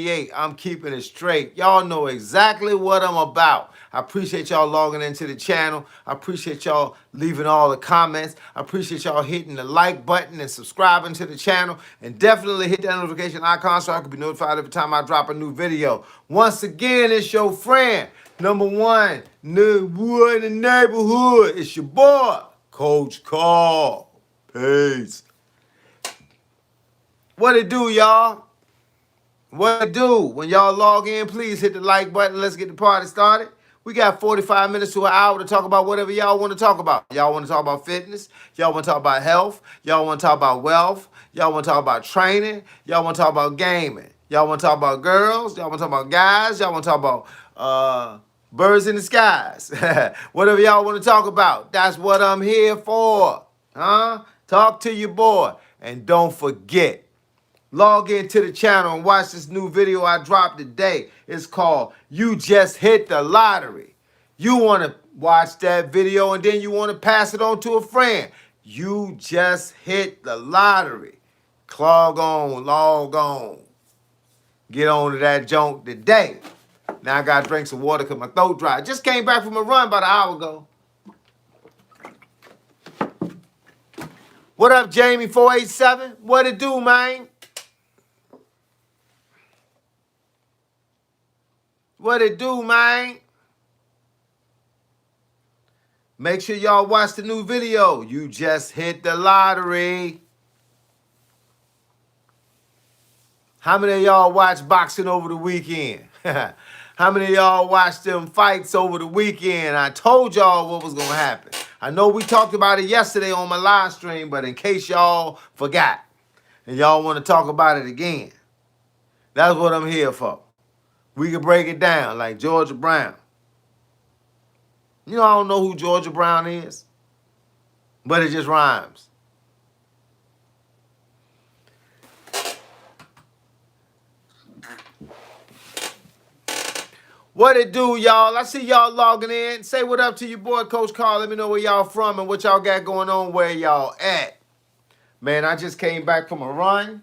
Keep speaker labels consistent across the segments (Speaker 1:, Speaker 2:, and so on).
Speaker 1: 38. I'm keeping it straight. Y'all know exactly what I'm about. I appreciate y'all logging into the channel. I appreciate y'all leaving all the comments. I appreciate y'all hitting the like button and subscribing to the channel. And definitely hit that notification icon so I can be notified every time I drop a new video. Once again, it's your friend, number one, new boy in the neighborhood. It's your boy, Coach Carl. Peace. What it do, y'all? What it do? When y'all log in, please hit the like button. Let's get the party started. We got 45 minutes to an hour to talk about whatever y'all want to talk about. Y'all want to talk about fitness. Y'all want to talk about health. Y'all want to talk about wealth. Y'all want to talk about training. Y'all want to talk about gaming. Y'all want to talk about girls. Y'all want to talk about guys. Y'all want to talk about birds in the skies. Whatever y'all want to talk about. That's what I'm here for. Huh? Talk to your boy. And don't forget, log into the channel and watch this new video I dropped today. It's called You Just Hit the Lottery. You want to watch that video and then you want to pass it on to a friend. You just hit the lottery. Log on. Get on to that junk today. Now I got to drink some water because my throat dry. Just came back from a run about an hour ago. What up, Jamie 487? What it do, man? What it do, man? Make sure y'all watch the new video. You just hit the lottery. How many of y'all watch boxing over the weekend? How many of y'all watched them fights over the weekend? I told y'all what was going to happen. I know we talked about it yesterday on my live stream, but in case y'all forgot and y'all want to talk about it again, that's what I'm here for. We can break it down like Georgia Brown. You know, I don't know who Georgia Brown is, but it just rhymes. What it do, y'all? I see y'all logging in. Say what up to your boy, Coach Carl. Let me know where y'all from and what y'all got going on, where y'all at. Man, I just came back from a run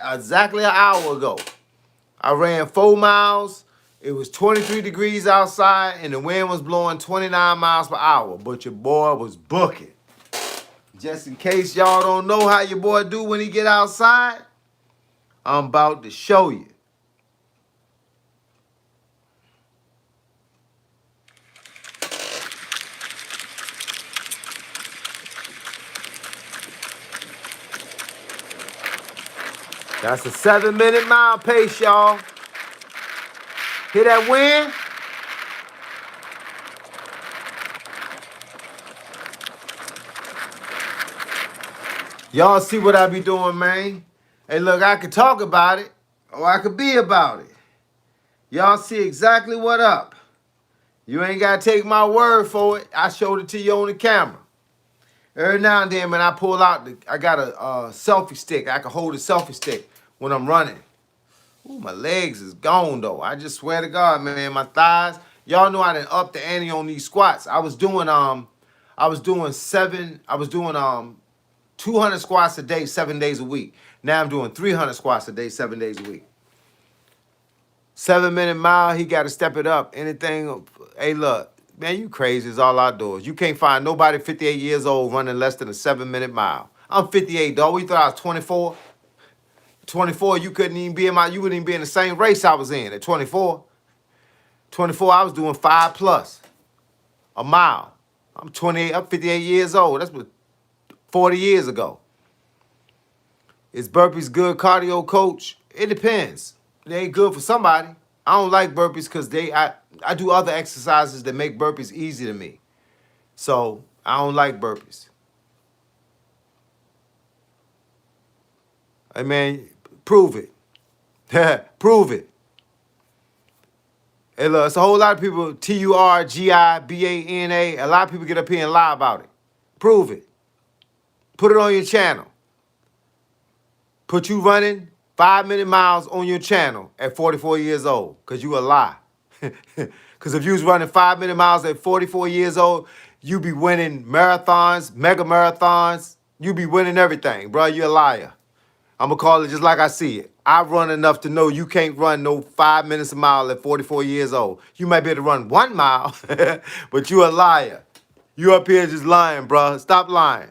Speaker 1: exactly an hour ago. I ran 4 miles. It was 23 degrees outside, and the wind was blowing 29 miles per hour. But your boy was booking. Just in case y'all don't know how your boy do when he get outside, I'm about to show you. That's a 7-minute mile pace, y'all. Hear that wind? Y'all see what I be doing, man? Hey, look, I could talk about it, or I could be about it. Y'all see exactly what up. You ain't got to take my word for it. I showed it to you on the camera. Every now and then, man, I pull out, I got a selfie stick. I can hold a selfie stick when I'm running. Ooh, my legs is gone, though. I just swear to God, man, my thighs. Y'all know I done up the ante on these squats. I was doing 200 squats a day, 7 days a week. Now I'm doing 300 squats a day, 7 days a week. 7-minute mile, he got to step it up. Anything, hey, look, man, you crazy. It's all outdoors. You can't find nobody 58 years old running less than a 7-minute mile. I'm 58, dog. We thought I was 24. 24, you couldn't even be in you wouldn't even be in the same race I was in at 24. 24, I was doing 5+ a mile. I'm 28, I'm 58 years old. That's what 40 years ago. Is burpees good cardio, coach? It depends. They ain't good for somebody. I don't like burpees because I do other exercises that make burpees easy to me. So I don't like burpees. Hey man, prove it. Prove it. Hey look, it's a whole lot of people, TURGIBANA. A lot of people get up here and lie about it. Prove it. Put it on your channel. Put you running 5-minute miles on your channel at 44 years old, because you a lie. Because if you was running 5-minute miles at 44 years old, you be winning marathons, mega marathons. You be winning everything, bro. You a liar. I'm going to call it just like I see it. I run enough to know you can't run no 5 minutes a mile at 44 years old. You might be able to run 1 mile, but you a liar. You up here just lying, bruh. Stop lying.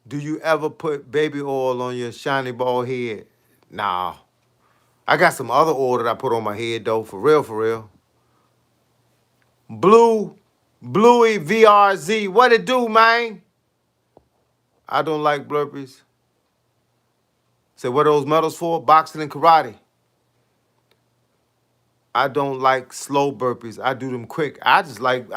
Speaker 1: Do you ever put baby oil on your shiny bald head? Nah. I got some other oil that I put on my head though, for real, for real. Bluey VRZ, what it do, man? I don't like burpees. Say, what are those medals for? Boxing and karate. I don't like slow burpees. I do them quick. I like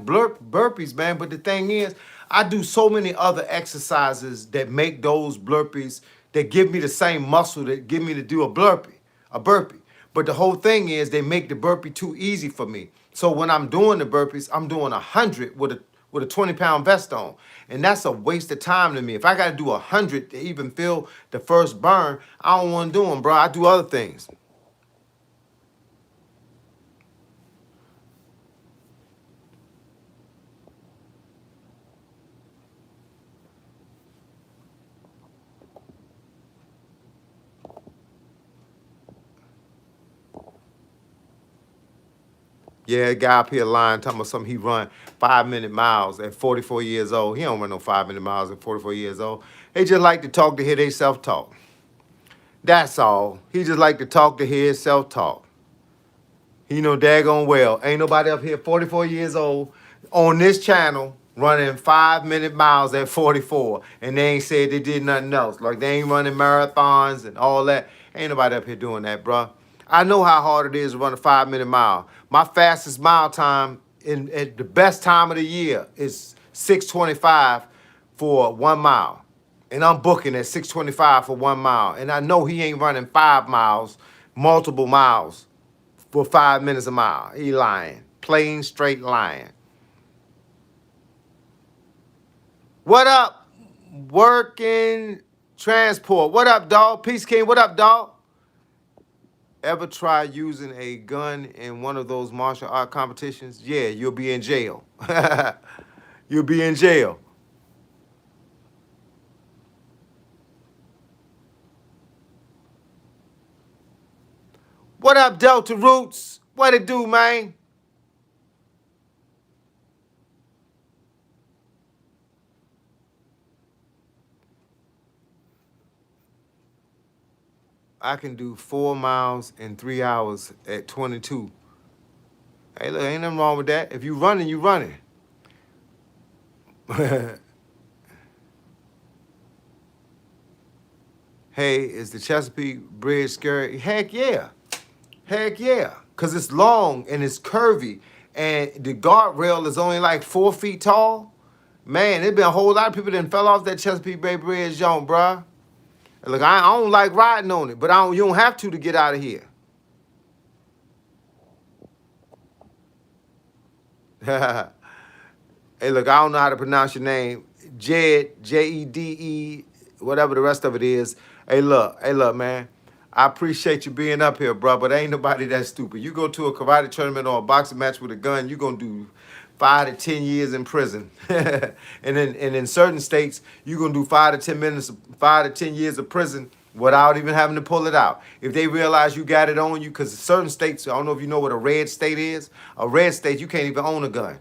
Speaker 1: burpees, man. But the thing is, I do so many other exercises that make those burpees that give me the same muscle that give me to do a burpee. But the whole thing is they make the burpee too easy for me. So when I'm doing the burpees, I'm doing 100 with a 20-pound vest on. And that's a waste of time to me. If I got to do 100 to even feel the first burn, I don't want to do them, bro. I do other things. Yeah, a guy up here lying, talking about something he run 5-minute miles at 44 years old. He don't run no 5-minute miles at 44 years old. They just like to talk to hear they self-talk. That's all. He just like to talk to hear his self-talk. He know daggone well, ain't nobody up here 44 years old on this channel running 5-minute miles at 44, and they ain't said they did nothing else. Like they ain't running marathons and all that. Ain't nobody up here doing that, bruh. I know how hard it is to run a 5-minute mile. My fastest mile time at the best time of the year is 6:25 for 1 mile. And I'm booking at 6:25 for 1 mile. And I know he ain't running 5 miles, multiple miles for 5 minutes a mile. He lying. Plain straight lying. What up? Working transport. What up, dog? Peace King. What up, dog? Ever try using a gun in one of those martial art competitions? Yeah, you'll be in jail. You'll be in jail. What up, Delta Roots? What it do, man? I can do 4 miles in 3 hours at 22. Hey, look, ain't nothing wrong with that. If you running, you running. Hey, is the Chesapeake Bridge scary? Heck yeah. Heck yeah. Because it's long and it's curvy. And the guardrail is only like 4 feet tall. Man, there's been a whole lot of people that fell off that Chesapeake Bay Bridge, John, bruh. Look, I don't like riding on it, but you don't have to get out of here. Hey, look, I don't know how to pronounce your name. Jed, Jede, whatever the rest of it is. Hey, look, man. I appreciate you being up here, bro, but ain't nobody that stupid. You go to a karate tournament or a boxing match with a gun, you're going to do 5 to 10 years in prison. and in certain states, you're going to do 5 to 10 years of prison without even having to pull it out. If they realize you got it on you, because certain states, I don't know if you know what a red state is. A red state, you can't even own a gun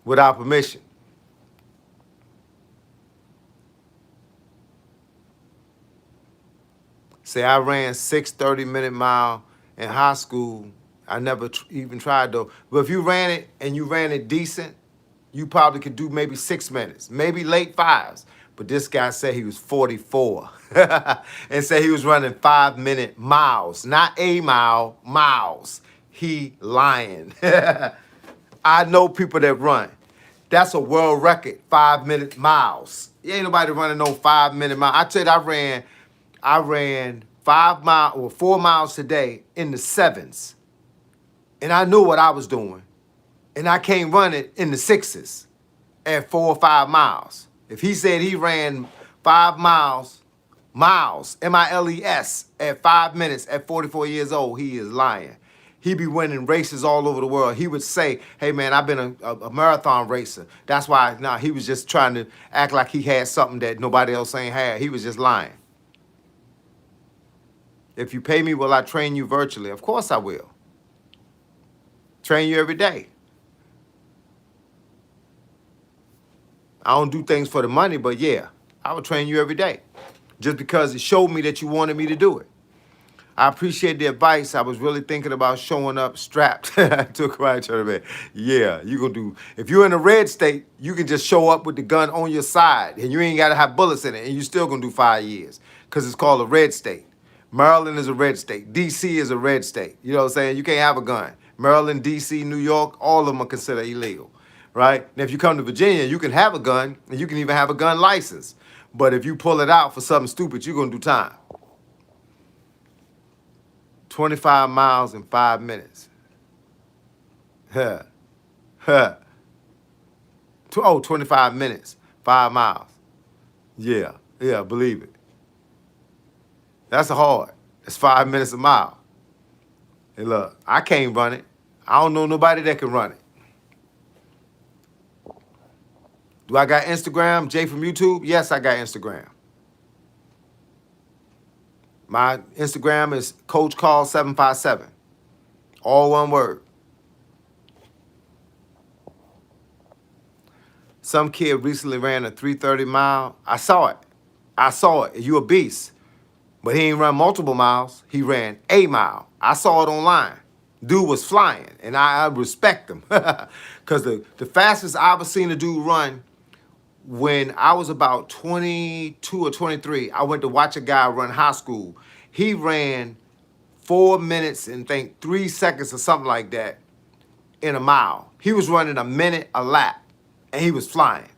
Speaker 1: without permission. Say I ran 6 30-minute mile in high school. I never even tried though. But if you ran it and you ran it decent, you probably could do maybe 6 minutes, maybe late 5s. But this guy said he was 44 and said he was running 5-minute miles, not a mile, miles. He lying. I know people that run. That's a world record, 5-minute miles. Ain't nobody running no 5-minute mile. I tell you, I ran 5 miles or 4 miles today in the 7s. And I knew what I was doing. And I can't run it in the 6s at 4 or 5 miles. If he said he ran 5 miles, miles, M-I-L-E-S, at 5 minutes at 44 years old, he is lying. He be winning races all over the world. He would say, hey, man, I've been a marathon racer. That's why, nah, he was just trying to act like he had something that nobody else ain't had. He was just lying. If you pay me, will I train you virtually? Of course I will. Train you every day. I don't do things for the money, but yeah, I will train you every day. Just because it showed me that you wanted me to do it. I appreciate the advice. I was really thinking about showing up strapped to a karate tournament. Yeah, you gonna do. If you're in a red state, you can just show up with the gun on your side, and you ain't gotta have bullets in it, and you still gonna do 5 years, cause it's called a red state. Maryland is a red state. D.C. is a red state. You know what I'm saying? You can't have a gun. Maryland, D.C., New York, all of them are considered illegal, right? And if you come to Virginia, you can have a gun, and you can even have a gun license. But if you pull it out for something stupid, you're gonna do time. 25 miles in 5 minutes. Huh. Huh. 25 minutes, 5 miles. Yeah, believe it. That's hard. It's 5 minutes a mile. Hey, look, I can't run it. I don't know nobody that can run it. Do I got Instagram? Jay from YouTube? Yes, I got Instagram. My Instagram is CoachCall757. All one word. Some kid recently ran a 3:30 mile. I saw it. You a beast. But he ain't run multiple miles. He ran a mile. I saw it online. Dude was flying, and I respect him. Because the fastest I ever seen a dude run, when I was about 22 or 23, I went to watch a guy run high school. He ran 4 minutes and 3 seconds or something like that in a mile. He was running a minute a lap, and he was flying.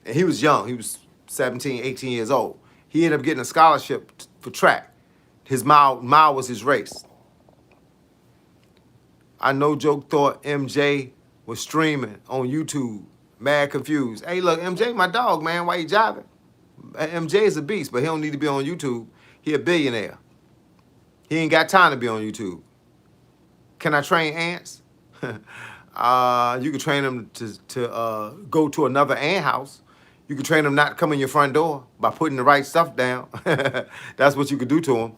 Speaker 1: And he was young. He was 17, 18 years old. He ended up getting a scholarship for track. His mile was his race. I no joke thought MJ was streaming on YouTube. Mad confused. Hey, look, MJ, my dog, man. Why you jiving? MJ is a beast, but he don't need to be on YouTube. He a billionaire. He ain't got time to be on YouTube. Can I train ants? You can train them to go to another ant house. You can train them not to come in your front door by putting the right stuff down. That's what you could do to them.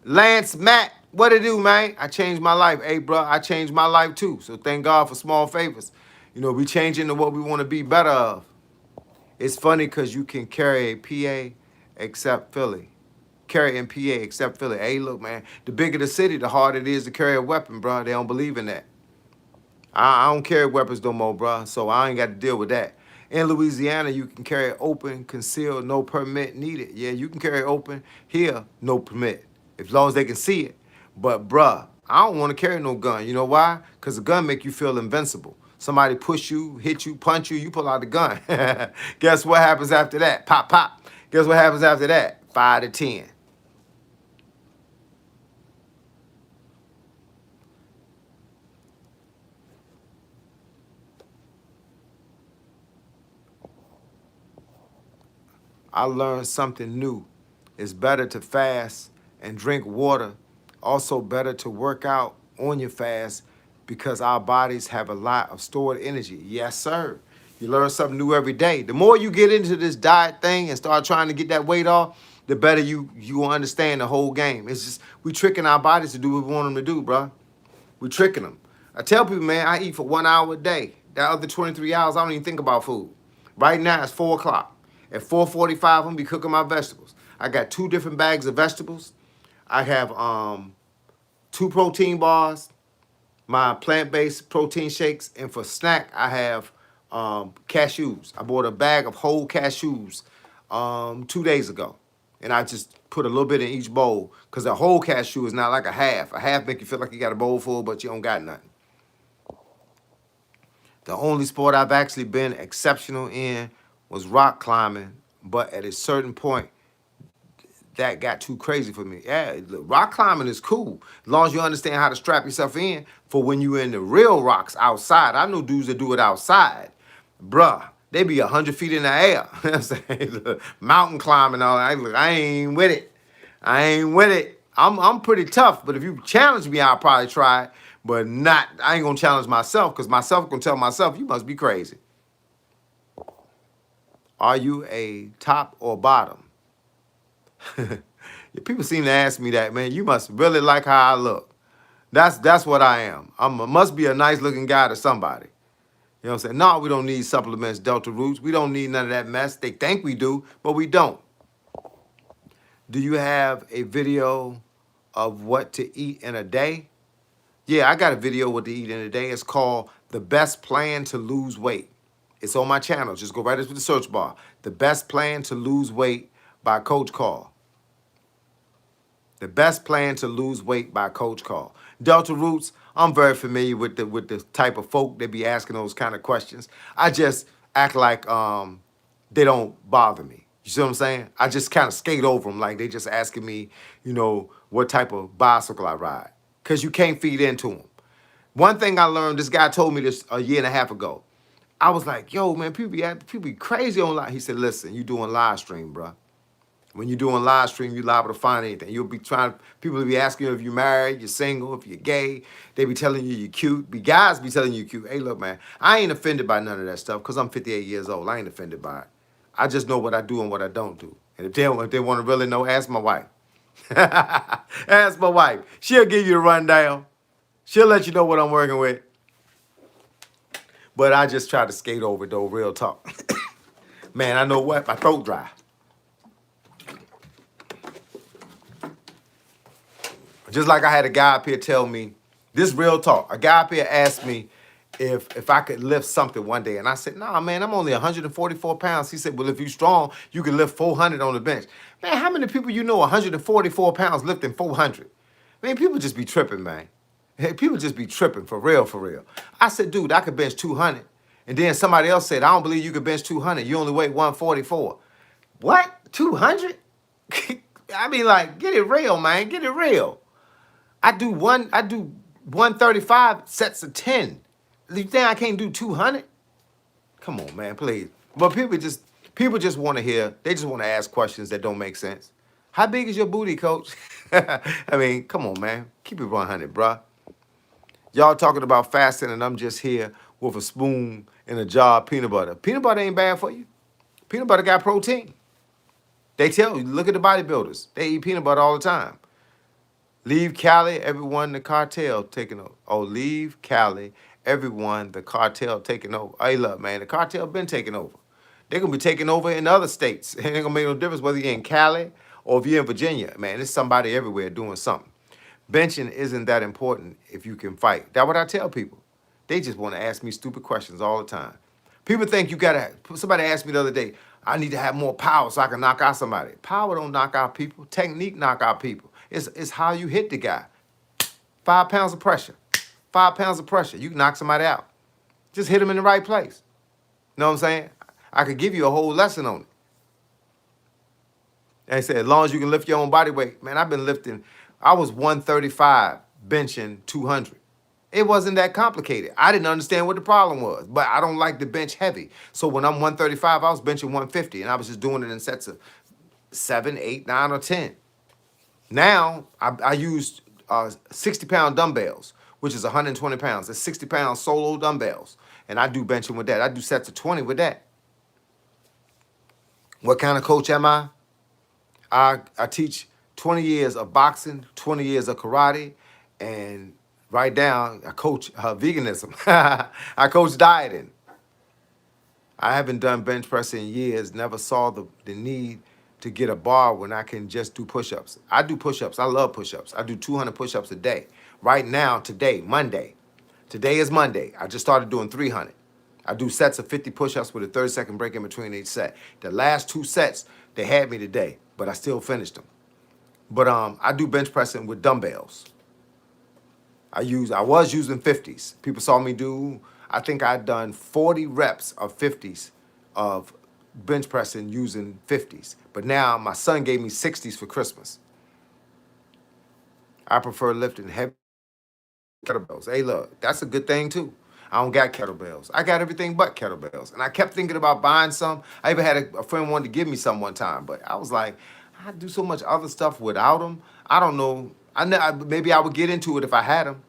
Speaker 1: Lance Matt, what it do, man? I changed my life. Hey, bro, I changed my life too. So thank God for small favors. You know, we changing to what we want to be better of. It's funny because you can carry a PA except Philly. Carry in PA except Philly. Hey, look, man, the bigger the city, the harder it is to carry a weapon, bro. They don't believe in that. I don't carry weapons no more, bro, so I ain't got to deal with that. In Louisiana, you can carry open, concealed, no permit needed. Yeah, you can carry open. Here, no permit, as long as they can see it. But, bruh, I don't want to carry no gun. You know why? Because the gun make you feel invincible. Somebody push you, hit you, punch you, you pull out the gun. Guess what happens after that? Pop, pop. Guess what happens after that? 5 to 10. I learned something new. It's better to fast and drink water. Also better to work out on your fast because our bodies have a lot of stored energy. Yes, sir. You learn something new every day. The more you get into this diet thing and start trying to get that weight off, the better you will understand the whole game. It's just we tricking our bodies to do what we want them to do, bro. We tricking them. I tell people, man, I eat for 1 hour a day. That other 23 hours, I don't even think about food. Right now, it's 4 o'clock. At 4:45, I'm gonna be cooking my vegetables. I got 2 different bags of vegetables. I have 2 protein bars, my plant-based protein shakes, and for snack, I have cashews. I bought a bag of whole cashews 2 days ago. And I just put a little bit in each bowl because a whole cashew is not like a half. A half make you feel like you got a bowl full, but you don't got nothing. The only sport I've actually been exceptional in was rock climbing, but at a certain point, that got too crazy for me. Yeah, rock climbing is cool as long as you understand how to strap yourself in for when you're in the real rocks outside. I know dudes that do it outside. Bruh, they be 100 feet in the air. You know what I'm saying? Mountain climbing, all that. I ain't with it. I ain't with it. I'm pretty tough, but if you challenge me, I'll probably try it. But not, I ain't gonna challenge myself because myself gonna tell myself, you must be crazy. Are you a top or bottom? People seem to ask me that, man. You must really like how I look. That's what I am. Must be a nice looking guy to somebody. You know what I'm saying? No, we don't need supplements, Delta Roots. We don't need none of that mess. They think we do, but we don't. Do you have a video of what to eat in a day? Yeah, I got a video what to eat in a day. It's called The Best Plan to Lose Weight. It's on my channel. Just go right into the search bar. The Best Plan to Lose Weight by Coach Carl. The Best Plan to Lose Weight by Coach Carl. Delta Roots, I'm very familiar with the type of folk that be asking those kind of questions. I just act like they don't bother me. You see what I'm saying? I just kind of skate over them like they just asking me, what type of bicycle I ride. Because you can't feed into them. One thing I learned, this guy told me this a year and a half ago. I was like, yo, man, people be crazy on live. He said, listen, you doing live stream, bro. When you're doing live stream, you're liable to find anything. People will be asking you if you're married, you're single, if you're gay. They be telling you you're cute. Guys be telling you you're cute. Hey, look, man, I ain't offended by none of that stuff because I'm 58 years old. I ain't offended by it. I just know what I do and what I don't do. And if they want to really know, ask my wife. Ask my wife. She'll give you the rundown. She'll let you know what I'm working with. But I just try to skate over it, though, real talk. Man, I know what? My throat dry. Just like I had a guy up here tell me, this real talk. A guy up here asked me if I could lift something one day. And I said, nah, man, I'm only 144 pounds. He said, well, if you're strong, you can lift 400 on the bench. Man, how many people you know 144 pounds lifting 400? Man, people just be tripping, man. Hey, people just be tripping, for real, for real. I said, dude, I could bench 200. And then somebody else said, I don't believe you could bench 200. You only weigh 144. What? 200? I mean, like, get it real, man. Get it real. I do 135 sets of 10. You think I can't do 200? Come on, man, please. But people just want to hear, they just want to ask questions that don't make sense. How big is your booty, coach? I mean, come on, man. Keep it 100, bruh. Y'all talking about fasting and I'm just here with a spoon and a jar of peanut butter. Peanut butter ain't bad for you. Peanut butter got protein. They tell you, look at the bodybuilders. They eat peanut butter all the time. Leave Cali, everyone, the cartel taking over. Oh, leave Cali, everyone, the cartel taking over. Hey, look, man, the cartel been taking over. They're going to be taking over in other states. It ain't going to make no difference whether you're in Cali or if you're in Virginia. Man, there's somebody everywhere doing something. Benching isn't that important if you can fight. That's what I tell people. They just want to ask me stupid questions all the time. People think you got to, somebody asked me the other day, I need to have more power so I can knock out somebody. Power don't knock out people. Technique knock out people. It's how you hit the guy. 5 pounds of pressure. 5 pounds of pressure. You can knock somebody out. Just hit them in the right place. You know what I'm saying? I could give you a whole lesson on it. They said, as long as you can lift your own body weight. Man, I've been lifting. I was 135, benching 200. It wasn't that complicated. I didn't understand what the problem was, but I don't like to bench heavy. So when I'm 135, I was benching 150, and I was just doing it in sets of 7, 8, 9, or 10. Now, I use 60-pound dumbbells, which is 120 pounds. That's 60-pound solo dumbbells, and I do benching with that. I do sets of 20 with that. What kind of coach am I? I teach 20 years of boxing, 20 years of karate, and right now, I coach veganism. I coach dieting. I haven't done bench press in years, never saw the need to get a bar when I can just do push-ups. I do push-ups. I love push-ups. I do 200 push-ups a day. Right now, today, Monday. Today is Monday. I just started doing 300. I do sets of 50 push-ups with a 30-second break in between each set. The last 2 sets, they had me today, but I still finished them. But I do bench pressing with dumbbells. I was using 50s. People saw me do, I think I'd done 40 reps of 50s of bench pressing using 50s. But now my son gave me 60s for Christmas. I prefer lifting heavy kettlebells. Hey, look, that's a good thing too. I don't got kettlebells. I got everything but kettlebells. And I kept thinking about buying some. I even had a friend wanted to give me some one time, but I was like, I do so much other stuff without them. I don't know. Maybe I would get into it if I had them,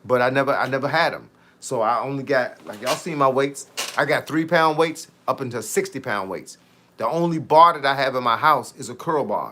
Speaker 1: but I never had them. So I only got, like y'all seen my weights. I got 3-pound weights up until 60-pound weights. The only bar that I have in my house is a curl bar.